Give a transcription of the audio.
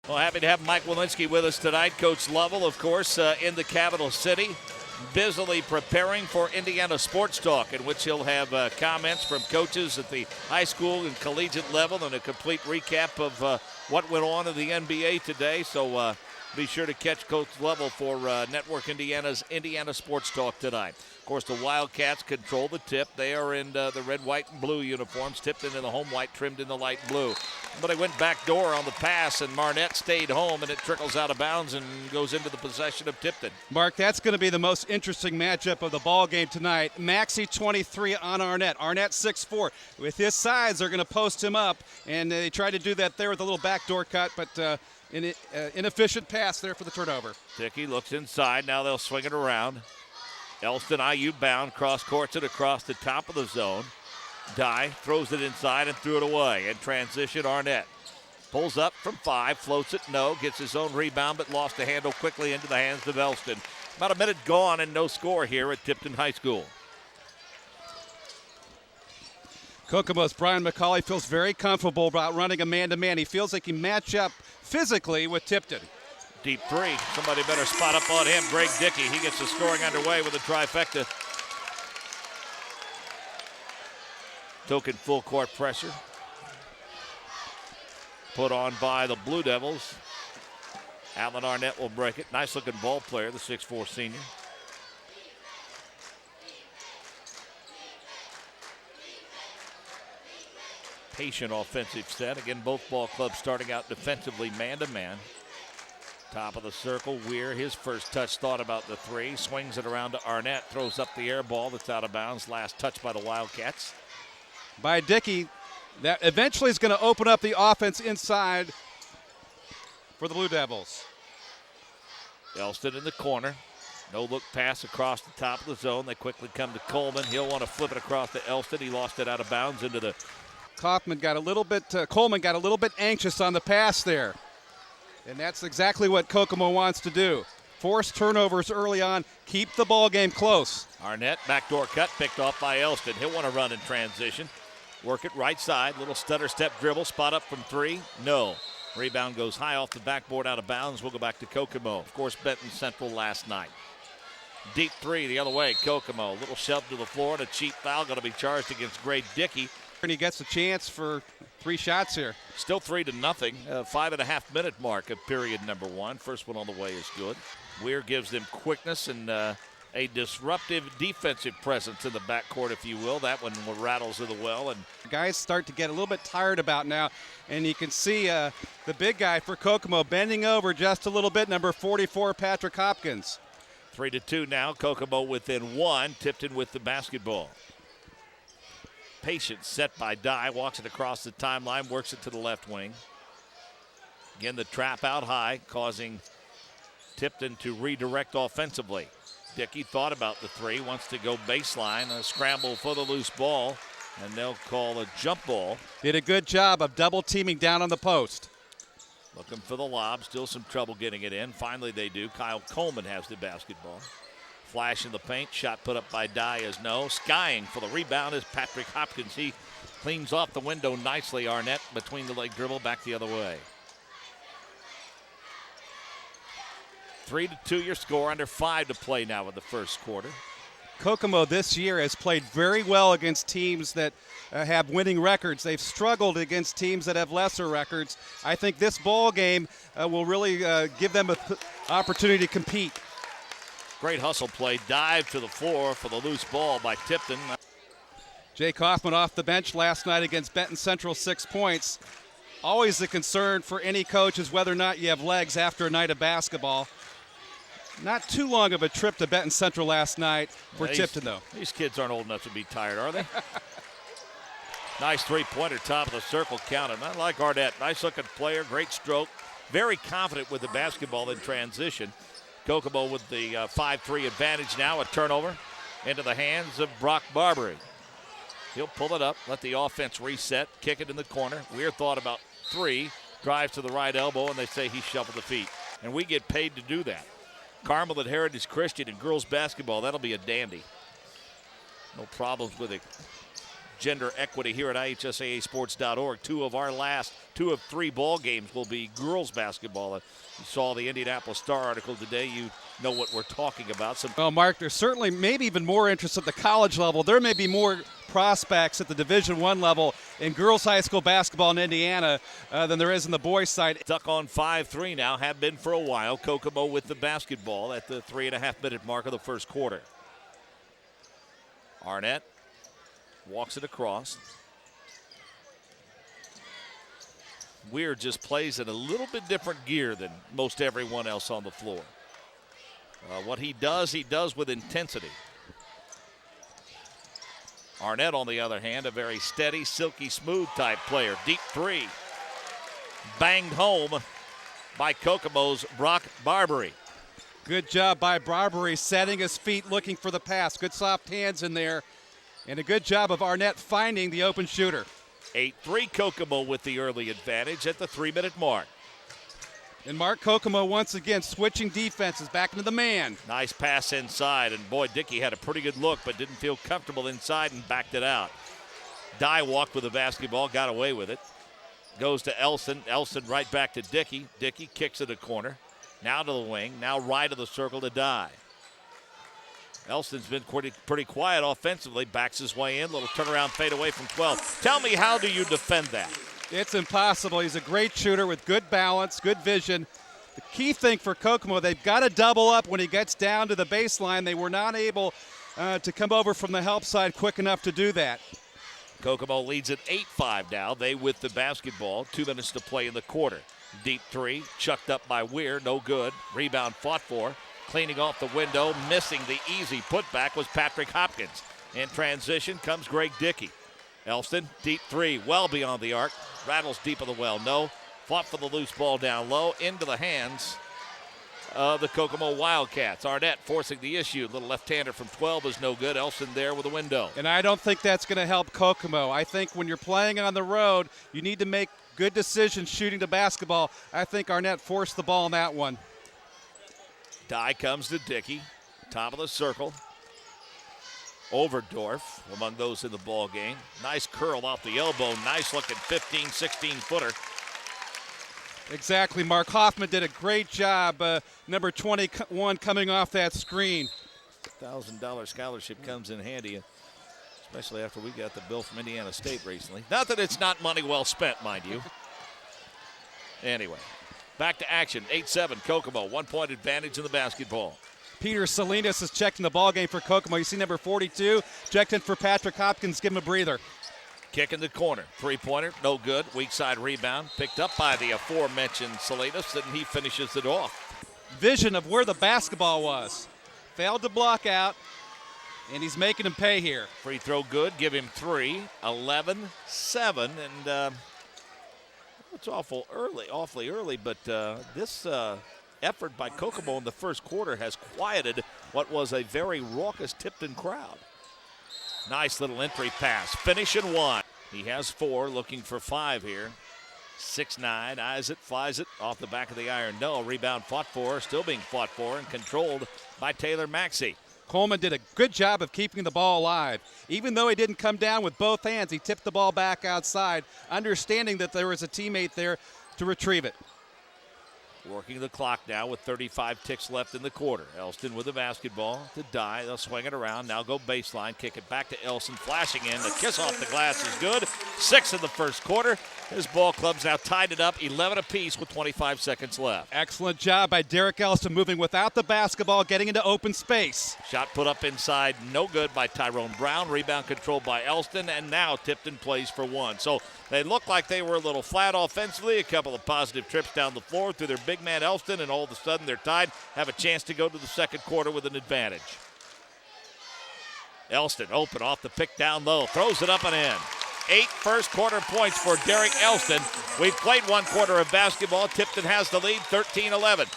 Well, happy to have Mike Walensky with us tonight. Coach Lovell, of course, in the capital city, busily preparing for Indiana Sports Talk, in which he'll have comments from coaches at the high school and collegiate level and a complete recap of what went on in the NBA today. So be sure to catch Coach Lovell for Network Indiana's Indiana Sports Talk tonight. Of course, the Wildcats control the tip. They are in the red, white, and blue uniforms, tipped into the home white, trimmed in the light blue. But they went backdoor on the pass, and Marnette stayed home, and it trickles out of bounds and goes into the possession of Tipton. Mark, that's going to be the most interesting matchup of the ball game tonight. Maxey 23 on Arnett. Arnett 6'4". With his size, they're going to post him up, and they tried to do that there with a little backdoor cut, but inefficient pass there for the turnover. Dickey looks inside. Now they'll swing it around. Elston, IU bound, cross courts it across the top of the zone. Dye throws it inside and threw it away. In transition, Arnett pulls up from 5, floats it, no, gets his own rebound, but lost the handle quickly into the hands of Elston. About a minute gone and no score here at Tipton High School. Kokomo's Brian McCauley feels very comfortable about running a man-to-man. He feels like he can match up physically with Tipton. Deep three. Somebody better spot up on him. Greg Dickey. He gets the scoring underway with a trifecta. Token full court pressure put on by the Blue Devils. Alan Arnett will break it. Nice looking ball player, the 6'4" senior. Patient offensive set. Again, both ball clubs starting out defensively man-to-man. Top of the circle, Weir, his first touch, thought about the three. Swings it around to Arnett, throws up the air ball that's out of bounds. Last touch by the Wildcats. By Dickey, that eventually is going to open up the offense inside for the Blue Devils. Elston in the corner. No look pass across the top of the zone. They quickly come to Coleman. He'll want to flip it across to Elston. He lost it out of bounds into the... Coleman got a little bit anxious on the pass there. And that's exactly what Kokomo wants to do. Force turnovers early on, keep the ball game close. Arnett, backdoor cut, picked off by Elston. He'll want to run in transition. Work it right side, little stutter step dribble, spot up from 3, no. Rebound goes high off the backboard, out of bounds. We'll go back to Kokomo. Of course, Benton Central last night. Deep 3 the other way, Kokomo. Little shove to the floor and a cheap foul going to be charged against Greg Dickey. And he gets a chance for 3 shots here. Still 3-0. 5.5 minute mark of period number 1. First one on the way is good. Weir gives them quickness and a disruptive defensive presence in the backcourt, if you will. That one rattles to the well. And guys start to get a little bit tired about now. And you can see the big guy for Kokomo bending over just a little bit, number 44, Patrick Hopkins. 3-2 now. Kokomo within 1. Tipton with the basketball. Patient set by Dye, walks it across the timeline, works it to the left wing. Again, the trap out high, causing Tipton to redirect offensively. Dickey thought about the 3, wants to go baseline, a scramble for the loose ball, and they'll call a jump ball. Did a good job of double teaming down on the post. Looking for the lob, still some trouble getting it in. Finally they do. Kyle Coleman has the basketball. Flash in the paint, shot put up by Dye is no. Skying for the rebound is Patrick Hopkins. He cleans off the window nicely. Arnett between the leg dribble, back the other way. 3-2 your score, under 5 to play now in the first quarter. Kokomo this year has played very well against teams that have winning records. They've struggled against teams that have lesser records. I think this ball game will really give them an opportunity to compete. Great hustle play, dive to the floor for the loose ball by Tipton. Jay Kaufman off the bench last night against Benton Central, 6 points. Always a concern for any coach is whether or not you have legs after a night of basketball. Not too long of a trip to Benton Central last night for Tipton, though. These kids aren't old enough to be tired, are they? Nice three-pointer, top of the circle, counted. I like Arnett. Nice-looking player, great stroke. Very confident with the basketball in transition. Kokomo with the 5-3 advantage now, a turnover into the hands of Brock Barbary. He'll pull it up, let the offense reset, kick it in the corner. Weir thought about 3, drives to the right elbow, and they say he shuffled the feet. And we get paid to do that. Carmel at Heritage Christian in girls basketball, that'll be a dandy. No problems with it. gender equity here at IHSAAsports.org. Two of three ball games will be girls basketball. You saw the Indianapolis Star article today. You know what we're talking about. Well, Mark, there's certainly maybe even more interest at the college level. There may be more prospects at the Division I level in girls high school basketball in Indiana than there is in the boys' side. Stuck on 5-3 now, have been for a while. Kokomo with the basketball at the 3.5-minute mark of the first quarter. Arnett walks it across. Weir just plays in a little bit different gear than most everyone else on the floor. What he does with intensity. Arnett, on the other hand, a very steady, silky smooth type player. Deep three. Banged home by Kokomo's Brock Barbary. Good job by Barbary setting his feet, looking for the pass. Good soft hands in there. And a good job of Arnett finding the open shooter. 8-3 Kokomo with the early advantage at the 3-minute mark. And Mark, Kokomo once again switching defenses back into the man. Nice pass inside, and boy, Dickey had a pretty good look but didn't feel comfortable inside and backed it out. Dye walked with the basketball, got away with it. Goes to Elson. Elson right back to Dickey. Dickey kicks it a corner. Now to the wing, now right of the circle to Dye. Elston's been pretty quiet offensively, backs his way in, little turnaround fade away from 12. Tell me, how do you defend that? It's impossible. He's a great shooter with good balance, good vision. The key thing for Kokomo, they've got to double up when he gets down to the baseline. They were not able to come over from the help side quick enough to do that. Kokomo leads at 8-5 now. They with the basketball. 2 minutes to play in the quarter. Deep three, chucked up by Weir, no good. Rebound fought for. Cleaning off the window, missing the easy putback was Patrick Hopkins. In transition comes Greg Dickey. Elston, deep three, well beyond the arc. Rattles deep of the well, no. Fought for the loose ball down low, into the hands of the Kokomo Wildcats. Arnett forcing the issue. Little left-hander from 12 is no good. Elston there with a window. And I don't think that's going to help Kokomo. I think when you're playing on the road, you need to make good decisions shooting the basketball. I think Arnett forced the ball in that one. Dye comes to Dickey, top of the circle. Overdorf among those in the ball game. Nice curl off the elbow. Nice looking 15, 16-footer. Exactly. Mark Hoffman did a great job. Number 21 coming off that screen. $1,000 scholarship comes in handy, especially after we got the bill from Indiana State recently. Not that it's not money well spent, mind you. Anyway. Back to action, 8-7, Kokomo, 1-point advantage in the basketball. Peter Salinas is checking the ball game for Kokomo. You see number 42, checked in for Patrick Hopkins, give him a breather. Kick in the corner, three-pointer, no good. Weak side rebound, picked up by the aforementioned Salinas, and he finishes it off. Vision of where the basketball was. Failed to block out, and he's making him pay here. Free throw good, give him 3, 11-7, and it's awfully early, but this effort by Kokomo in the first quarter has quieted what was a very raucous Tipton crowd. Nice little entry pass, finish and 1. He has 4, looking for 5 here. 6'9", eyes it, flies it off the back of the iron. No, rebound fought for, still being fought for and controlled by Taylor Maxey. Coleman did a good job of keeping the ball alive. Even though he didn't come down with both hands, he tipped the ball back outside, understanding that there was a teammate there to retrieve it. Working the clock now with 35 ticks left in the quarter. Elston with the basketball to Dye. They'll swing it around. Now go baseline. Kick it back to Elson. Flashing in. The kiss off the glass is good. 6 in the first quarter. His ball club's now tied it up 11 apiece with 25 seconds left. Excellent job by Derek Elston moving without the basketball, getting into open space. Shot put up inside. No good by Tyrone Brown. Rebound controlled by Elston. And now Tipton plays for 1. So they look like they were a little flat offensively. A couple of positive trips down the floor through their big man Elston, and all of a sudden they're tied, have a chance to go to the second quarter with an advantage. Elston open off the pick down low, throws it up and in. 8 first quarter points for Derek Elston. We've played 1 quarter of basketball. Tipton has the lead, 13-11.